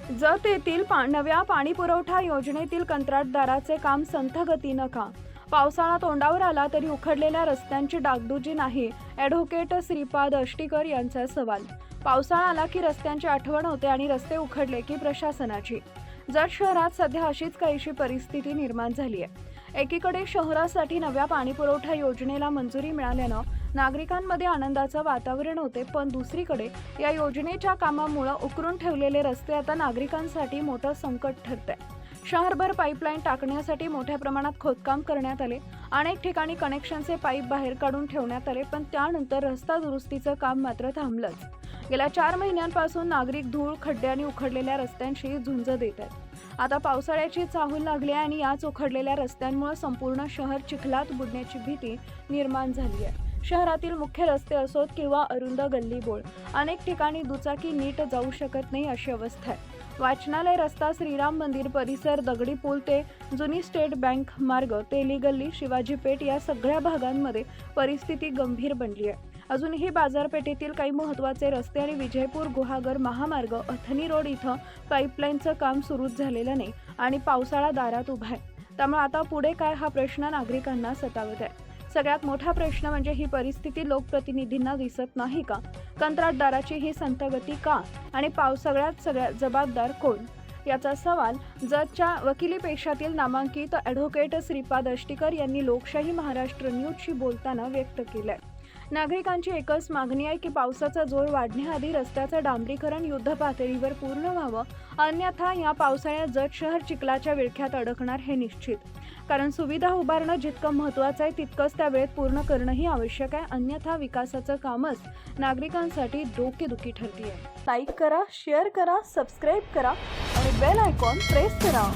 जत येथील नव्या पाणीपुरवठा योजनेतील कंत्राटदाराचे काम संथ गतीनं का? पावसाळा तोंडावर आला तरी उखडलेल्या रस्त्यांची डागडुजी नाही, ॲडव्होकेट श्रीपाद अष्टीकर यांचा सवाल. पावसाळा आला की रस्त्यांची आठवण होते आणि रस्ते उखडले की प्रशासनाची. जत शहरात सध्या अशीच काहीशी परिस्थिती निर्माण झाली आहे. एकीकडे शहरासाठी नव्या पाणीपुरवठा योजनेला मंजुरी मिळाल्यानं नागरिकांमध्ये आनंदाचं वातावरण होते, पण दुसरीकडे या योजनेच्या कामामुळे उकरून ठेवलेले रस्ते आता नागरिकांसाठी मोठं संकट ठरतंय. शहरभर पाईपलाईन टाकण्यासाठी मोठ्या प्रमाणात खोदकाम करण्यात आले. अनेक ठिकाणी कनेक्शनचे पाईप बाहेर काढून ठेवण्यात आले, पण त्यानंतर रस्ता दुरुस्तीचं काम मात्र थांबलंच. गेल्या 4 महिन्यांपासून नागरिक धूळ, खड्डे आणि उखडलेल्या रस्त्यांशी झुंज देत आहेत. आता पावसाळ्याची चाहूल लागली आहे आणि याच उखडलेल्या रस्त्यांमुळे संपूर्ण शहर चिखलात बुडण्याची भीती निर्माण झाली आहे. शहरातील मुख्य रस्ते असोत किंवा अरुंद गल्लीबोळ, अनेक ठिकाणी दुचाकी नीट जाऊ शकत नाही अशी अवस्था आहे. वाचनालय रस्ता, श्रीराम मंदिर परिसर, दगडी पूल ते जुनी स्टेट बँक मार्ग, तेली गल्ली, शिवाजी पेठ या सगळ्या भागांमध्ये परिस्थिती गंभीर बनली आहे. अजूनही बाजारपेठेतील काही महत्त्वाचे रस्ते आणि विजयपूर गुहागर महामार्ग, अथनी रोड इथं पाईपलाईनचं काम सुरूच झालेलं नाही आणि पावसाळा दारात उभा आहे. त्यामुळे आता पुढे काय हा प्रश्न नागरिकांना सतावत आहे. सगळ्यात मोठा प्रश्न म्हणजे ही परिस्थिती लोकप्रतिनिधींना दिसत नाही का? कंत्राटदाराची ही संथगती का? आणि सगळ्यात जबाबदार कोण? याचा सवाल जतच्या वकिली पेशातील नामांकित ॲडव्होकेट श्रीपाद अष्टीकर यांनी लोकशाही महाराष्ट्र न्यूजशी बोलताना व्यक्त केलाय. नागरिकांची एकच मागणी आहे की पावसाचा जोर वाढण्याआधी रस्त्याचं डांबरीकरण युद्धपातळीवर पूर्ण व्हावं, अन्यथा या पावसाळ्यात जत शहर चिखलाच्या विळख्यात अडकणार हे निश्चित. कारण सुविधा उभारणं जितकं महत्त्वाचं आहे तितकंच त्या वेळेत पूर्ण करणंही आवश्यक आहे, अन्यथा विकासाचं कामच नागरिकांसाठी डोकेदुखी ठरते. लाईक करा, शेअर करा, सबस्क्राईब करा आणि बेल आयकॉन प्रेस करा.